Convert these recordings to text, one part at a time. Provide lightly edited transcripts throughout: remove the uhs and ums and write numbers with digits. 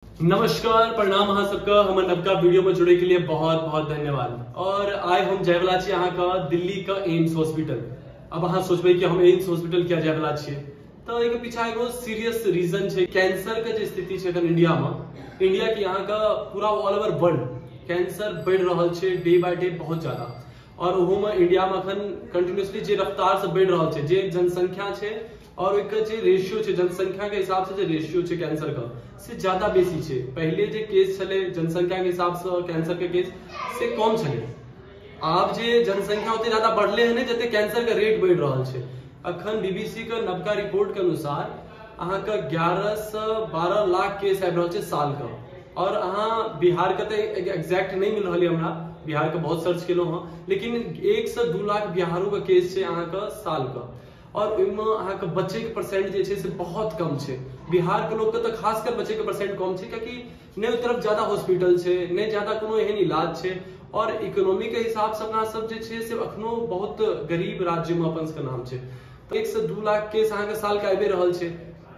नमस्कार प्रणाम अहाँ सबका हमर नवका वीडियो में जुड़े के लिए बहुत बहुत धन्यवाद। और आइ हम जायवला छी अहाँ का दिल्ली का एम्स हॉस्पिटल। अब अहाँ सोचबे कि हम एम्स हॉस्पिटल क्या जायवला छियै, तो एके पीछा एगो सीरियस रीजन छै। कैंसर के जे स्थिति छै अखन इंडिया में, इंडिया के यहाँ का पूरा ऑल ओवर वर्ल्ड कैंसर बढ़ रहल छै डे बाय डे बहुत ज्यादा। और ओहो में इंडिया में अखन कंटिन्यूअसली जे रफ्तार से बढ़ रहल छै, जे जनसंख्या छै और एक जे रेशियो छै जनसंख्या के हिसाब से जे रेशियो छै कैंसर का से ज्यादा बेसी छै। पहले जे केस छले जनसंख्या के हिसाब से कैंसर के केस से कम छले, आब जे जनसंख्या ओते ज्यादा बढ़ले है जते कैंसर का रेट बढ़ रहल छै। अखन बीबीसी का नवका रिपोर्ट के अनुसार अहाँ का 11 से 12 लाख केस आबि रहल छै साल का। और अहाँ बिहार के तो एग्जैक्ट नहीं मिल रही हमरा, बिहार के बहुत सर्च केलो हँ, लेकिन 1 से 2 लाख बिहारो का केस छै अहाँ का साल का। और अहाँ के बच्चे के परसेंट जे छै से बहुत कम छै। बिहार के लोग के तो खासकर बच्चे के परसेंट कम छै, क्योंकि ने तरफ ज्यादा हॉस्पिटल छै, ने ज्यादा कोनो एहन इलाज छै। और इकोनॉमी के हिसाब से अपना सब जे छै से अखनो बहुत गरीब राज्य में अपन सबके नाम छै। 1 से 2 लाख केस अहाँ के साल के आबि रहल छै।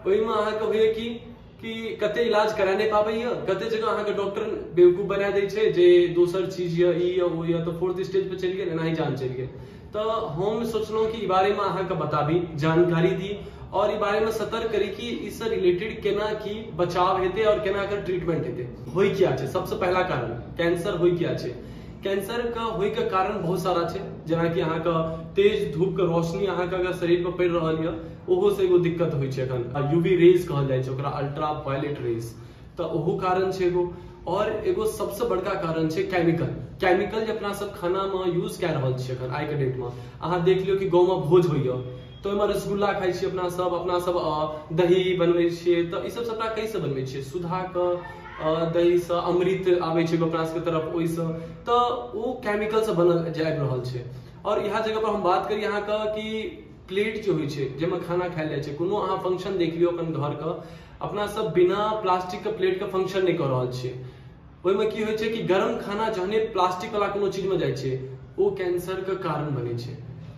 ओहि में अहाँ के होइए कि कते इलाज करा नहीं पाबै, कते जगह अहाँ के डॉक्टर बेवकूफ बना दै छै जे दोसर चीज या ई या वो या तो 4th स्टेज पे चलि गेल, एनाही जान चलि गेल। तो हम सोचलो कि बारे में अहाँ के बताबी, जानकारी दी और ई बारे में सतर्क करी कि इससे रिलेटेड केना की बचाव हेते और केना कर ट्रीटमेंट हेते। होई क्या छै सबसे पहला कारण कैंसर होई क्या छै। कैंसर का होई का कारण बहुत सारा छै, जेना कि अहाँ का तेज धूप के रोशनी अहाँ का अगर शरीर पर पड़ रहल है ओहो से एगो दिक्कत होई छै। अखन यूवी रेज कहल जाय छै ओकरा, अल्ट्रा वायलेट रेज, तो ओहो कारण छै एगो। और एगो सबसे बड़का कारण छै केमिकल जे अपना सब खाना में यूज कर रहल छियै अखन आइ के डेट में। अहाँ देख लियो कि गाँव में भोज होइया तो ओहिमे रसगुल्ला खाइ छियै अपना सब दही बनबै छियै, तो ई सब सबटा कैसे बनबै छियै, सुधा के दही से अमृत आबै छै अपना सबके तरफ, ओहिसँ तो वो केमिकल से बनल जाबि रहल छै। और यहाँ जगह पर हम बात करी अहाँ का कि प्लेट जो होइ छै जेमे खाना खायल जाइ छै, कोनो अहाँ फंक्शन देख लियो अपन घर का, अपना सब बिना प्लास्टिक के प्लेट के फंक्शन नहीं कर रहल छियै। ओहिमे की होइ छै कि गरम खाना जहने प्लास्टिक वाला कोनो चीज में जाइ छै वो कैंसर का कारण बने छै।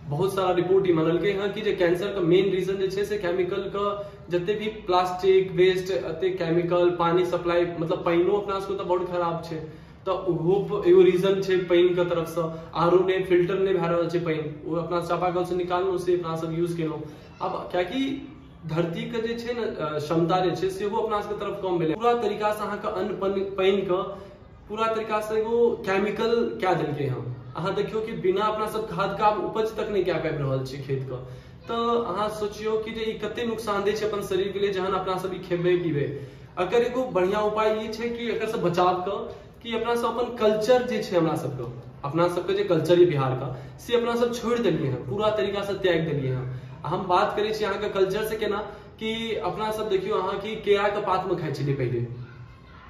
बहुत सारा रिपोर्ट ही मानलकै हँ कि जे कैंसर का मेन रीजन जे छै से केमिकल का, जते भी प्लास्टिक वेस्ट अते केमिकल, पानी सप्लाई मतलब पानियो अपना सबके तो बहुत खराब छै, तो ओहो एगो रीजन छै पानि के तरफ से। आरो ने फिल्टर नहीं भए रहल छै पानि, वो अपना चापाकल से निकालनो से अपना सब यूज केलो। अब क्या कि धरती के जे छै ने क्षमता जे छै सेहो अपना सबके तरफ कम भेलै, पूरा तरीका से अहाँ के अन्न पानि के पूरा तरीका से एगो केमिकल क्या देलकै हँ। अहाँ देखियो कि बिना अपना सब खाद का उपज तक नहीं क्या पाबि रहल छै खेत का। तो अहाँ सोचियो कि जे ई कते नुकसानदेह छै अपन शरीर के लिए जहन अपना सब ई खेबै पीबै। अगर एगो बढ़िया उपाय ई छै कि एकर से बचाव का कि अपना सब अपन कल्चर जे छै हमरा सबके, अपना सबके जे कल्चर है बिहार का से अपना सब छोड़ देलिए हैं, पूरा तरीका से त्याग देलिए हैं। हम बात करै छी अहाँ के कल्चर से केना कि अपना सब देखियो अहाँ कि केरा के पात में खाइ छलियै पहले।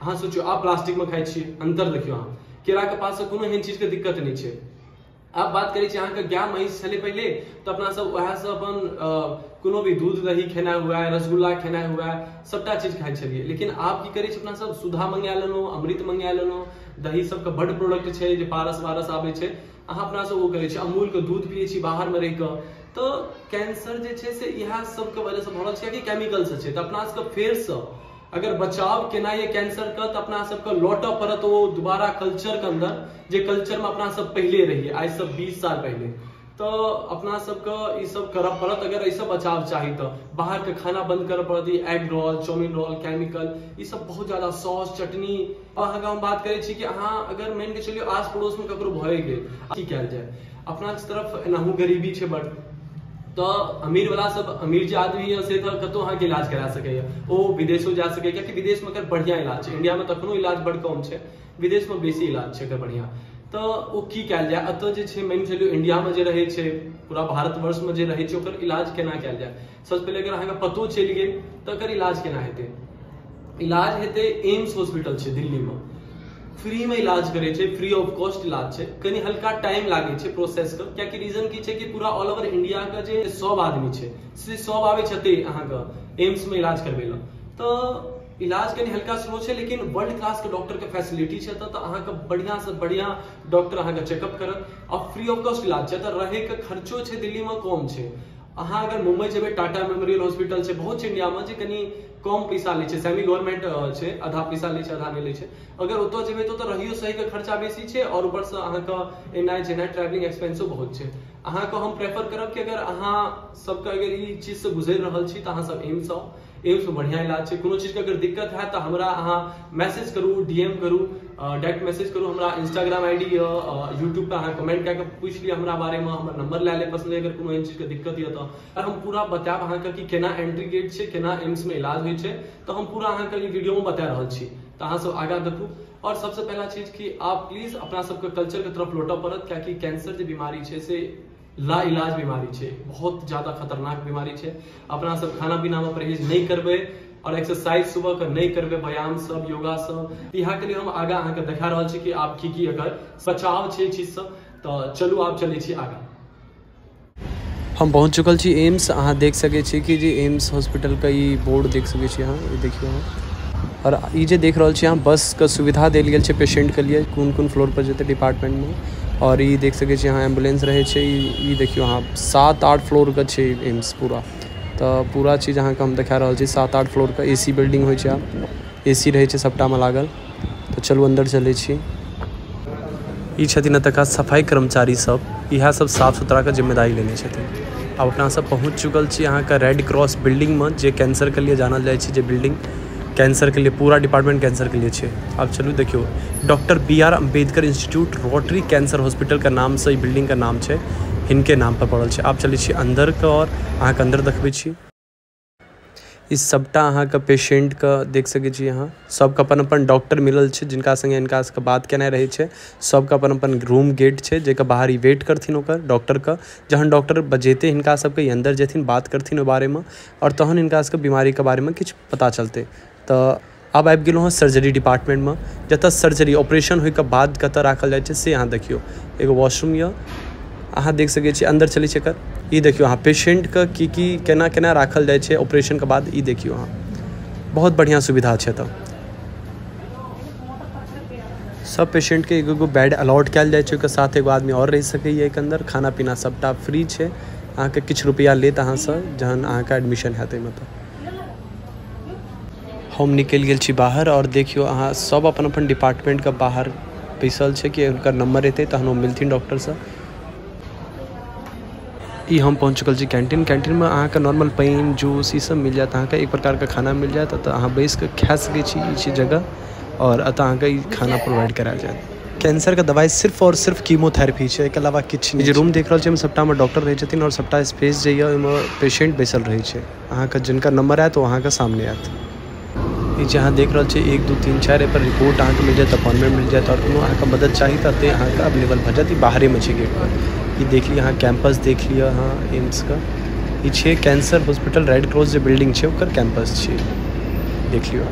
अहाँ सोचियो आप प्लास्टिक में खाइ छियै, अंतर देखियो अहाँ, केरा के पात से कोनो एहन चीज के दिक्कत नहीं छै। आप बात करै छी अहाँ के गाय महींष छलै पहले, तो अपना सब वएह से अपन कोनो भी दूध दही खेना हुआ है, रसगुल्ला खेना हुआ है, सबटा चीज खाइ छलियै। लेकिन आब की करै छी अपना सब सुधा मंगा लेलो, अमृत मंगा लेलो, दही सबके बड प्रोडक्ट छै जे पारस वारस आबै छै, अहाँ अपना सब वो करै छी, अमूल के दूध पियै छी बाहर में रहि कऽ। तो कैंसर जे छै से इएह सबके वजह से भऽ रहल छै कि केमिकल से छै। तो अपना सबके फेर से अगर बचाव केना ये कैंसर का, तो अपना सबके लौटऽ पड़त वो दोबारा कल्चर के अंदर, जे कल्चर में अपना सब पहले रहिए आज से 20 साल पहले। तो अपना सबके ई सब करऽ पड़त अगर ऐसे बचाव चाही तो। बाहर के खाना बंद करऽ पड़त, egg roll, chowmein roll, chemical ई सब बहुत ज्यादा, सॉस चटनी। अहाँ हम बात करै छी कि अहाँ अगर मान के चलियो आस पड़ोस में ककरो भए गेल, की कयल जाय। अपना तरफ एनाहू गरीबी छै बड़, तो अमीर वाला सब अमीर जे आदमी है से तो कतौ अहाँ के इलाज करा सकैया, ओ विदेशो जा सकैया, कियाकि विदेश में एकर बढ़िया इलाज छै। इंडिया में तखनो इलाज बड़ कम छै, विदेश में बेसी इलाज छै एकर बढ़िया। तो ओ की कयल जाय, अतऽ जे छै मान चलियो इंडिया में जे रहै छै, पूरा भारतवर्ष में जे रहै छै, ओकर इलाज केना कयल जाय। सबसे पहले अगर अहाँ के पतो चलि गेल तो एकर इलाज केना हेतै। इलाज हेतै एम्स हॉस्पिटल छै दिल्ली में, फ्री में इलाज करे छै, फ्री ऑफ कॉस्ट इलाज छै। कनी हल्का टाइम लागे छै प्रोसेस के, कियाकि रीजन की छै कि पूरा ऑल ओवर इंडिया का जे 100 आदमी छै से 100 आवे छते अहाँ के एम्स में इलाज करबे ला। तो इलाज कनी हल्का स्लो छै, लेकिन वर्ल्ड क्लास के डॉक्टर के फैसिलिटी छै, तो अहाँ के बढ़िया से बढ़िया डॉक्टर अहाँ के चेकअप करत और फ्री ऑफ कॉस्ट इलाज छै। तो रहे के खर्चो छै दिल्ली में कम छै। अहाँ अगर मुंबई जेबै टाटा मेमोरियल हॉस्पिटल छै, बहुत छै इंडिया में जे कनी कम पैसा ले छे, सेमी गवर्नमेंट छे, आधा पैसा ले छे आधा नहीं ले छे। अगर ओतो जेबे तो रहियो सही के खर्चा बेसी छे और ऊपर से अहाँ के एनाइ जेनाइ ट्रैवलिंग एक्सपेंसो बहुत छे। अहाँ को हम प्रेफर करब कि अगर अहाँ सबके अगर ई चीज से गुजर रहल छी त अहाँ सब एम्स आओ, एम्स में बढ़िया इलाज छे। कोनो चीज के अगर दिक्कत है तो हमरा अहाँ मैसेज करू, डीएम करू, डायरेक्ट मैसेज करू, हमरा इंस्टाग्राम आईडी यूट्यूब पे अहाँ कमेंट करके पूछ लिया हमरा बारे में, हमर नंबर ले ले पसंद अगर कोनो एहन चीज के दिक्कत है तो हम पूरा बताएब अहाँ के कि केना एंट्री गेट छे, केना एम्स में इलाज होय छे, तो हम पूरा अहाँ के ई वीडियो में बता रहल छी। तो अहाँ सब आगा देखू। और सबसे पहला चीज कि आप प्लीज अपना सबके कल्चर के तरफ लौटऽ पड़त, कियाकि कैंसर जो बीमारी छे से ला इलाज बीमारी छे, बहुत ज्यादा खतरनाक बीमारी छे। अपना सब खाना पीना में परहेज नहीं करबे और एक्सरसाइज सुबह के नहीं करबे, व्यायाम सब, योगा सब, यहाँ के लिए हम आगा अहाँ के देखा रहल छी कि आप की अगर बचाव छे चीज से। तो चलू आप चले छी आगा। हम पहुँच चुकल छी एम्स। अहाँ देख सके छी कि जी एम्स हॉस्पिटल का ई बोर्ड देख सके छी अहाँ, ये देखियो अहाँ। और ई जे देख रहल छी अहाँ बस का सुविधा देल गेल छे पेशेंट के लिए, कोन कोन फ्लोर पर जेते डिपार्टमेंट में। और ये देख सके छी अहाँ एम्बुलेंस रहे छे, ई देखियो अहाँ 7-8 फ्लोर का छे एम्स पूरा। तो पूरा चीज अहाँ के हम देखा रहल छी, 7-8 फ्लोर का एसी बिल्डिंग होय छे, एसी रहे छे सबटा में लागल। तो चलू अंदर चले छी। ई छथिन एतका सफाई कर्मचारी सब, इएह सब साफ सुथरा के जिम्मेदारी लेने छथिन। अब अपना सब पहुँच चुकल छी अहाँ का रेड क्रॉस बिल्डिंग में, जे कैंसर के लिए जानल जाए छे, जे बिल्डिंग कैंसर के लिए पूरा डिपार्टमेंट कैंसर के लिए छे। अब चलू देखियो, doctor BR Ambedkar institute rotary cancer hospital का नाम से ई बिल्डिंग का नाम छे, हिनके नाम पर पड़ल छे। आप चले छी अंदर के और अहाँ के अंदर देखबे छी। इस सबटा अहाँ के पेशेंट का देख सके छी अहाँ, सबके अपन अपन डॉक्टर मिलल छे, जिनका संगे इनका से बात केना रहे छे। सबके अपन अपन रूम गेट छे, जेके बाहर ही वेट करथिन ओकर डॉक्टर का। जहन डॉक्टर बजेते हिनका सबके अंदर जेथिन, बात करथिन ओ बारे में, और तहन इनका सबके बीमारी के बारे में किछ पता चलते। तो अब आबि गेलहुँ सर्जरी डिपार्टमेंट में, जतऽ सर्जरी ऑपरेशन होइके बाद कतऽ राखल जाइ छे से अहाँ देखियो। एगो वॉशरूम ये, अहाँ देख सके छी अंदर चली छै एकर। ई देखियो अहाँ पेशेंट के की केना केना राखल जाइ छे ऑपरेशन के बाद, ई देखियो अहाँ, बहुत बढ़िया सुविधा छे। तो सब पेशेंट के एगो बेड अलॉट कयल जाइ छे, ओकर साथ एगो आदमी और रह सकैए एक अंदर। खाना पीना सबटा फ्री छे, अहाँ के किछु रुपया लेत अहाँ से जहन अहाँ के एडमिशन हेतै। मतलब हम निकल गेल छी बाहर, और देखियो अहाँ सब अपन अपन डिपार्टमेंट के बाहर बैसल छे कि उनका नंबर एतै तहन ओ मिलथिन डॉक्टर से। ई हम पहुँच चुकल छी कैंटीन। कैंटीन में अहाँ के नॉर्मल पानी, जूस ई सब मिल जात, अहाँ के एक प्रकार का खाना मिल जात। तो अहाँ बैस के खा सके छी, ई छै जगह, और अतः अहाँ के ई खाना प्रोवाइड करायल जायत। कैंसर का दवाई सिर्फ और सिर्फ कीमोथेरेपी छे, एक अलावा किछु नहीं। जे रूम देख रहल छी सबटा में डॉक्टर रहे छथिन, और सबटा स्पेस जे ये ओइमे पेशेंट बैसल रहे छे। अहाँ के जिनका नंबर आयत वो अहाँ के सामने आयत। ई जे अहाँ देख रहल छी 1 2 3 4 पर रिपोर्ट अहाँ के मिल जायत, अपॉइंटमेंट मिल जायत, और कोनो अहाँ के मदद चाही त ते अहाँ के अवेलेबल भ जायत। ई बाहरे में छे गेट पर। ई देख लिया अहाँ कैंपस, देख लिया अहाँ एम्स का। ई छे कैंसर हॉस्पिटल रेड क्रॉस जे बिल्डिंग छे ओकर कैंपस छे, देख लियो।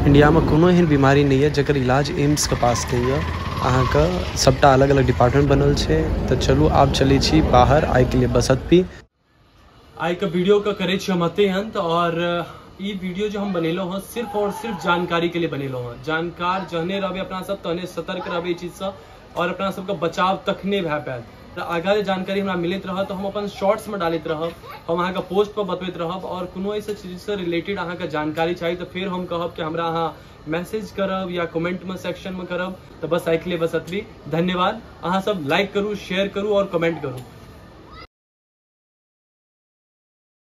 इंडिया में कोनो एहन बीमारी नहीं है जकर इलाज एम्स के पास नहीं है। अहाँ का सबटा अलग अलग डिपार्टमेंट बनल छे। तो चलू आप चले छी बाहर आइ के लिए बसत पी। आई के वीडियो का करे छी हम अते अंत, और ई वीडियो जो हम बनेलो हैं सिर्फ और सिर्फ जानकारी के लिए बनेलो हैं। जानकार जहने रहबे अपना सब तहने सतर्क रहबे ई चीज से, और अपना सबके बचाव तखने भए पायत। तो आगा जे जानकारी हमरा मिलत रहत तो हम अपन शॉर्ट्स में डालत रहब, हम अहाँ के पोस्ट पर बतबैत रहब। और कोनो ऐसे चीज से रिलेटेड अहाँ के जानकारी चाहिए तो फिर हम कहब कि हमरा अहाँ मैसेज करब या कमेंट में सेक्शन में करब। तो बस आइ के लिए बस अतबी। धन्यवाद। अहाँ सब लाइक करू, शेयर करू और कमेंट करू।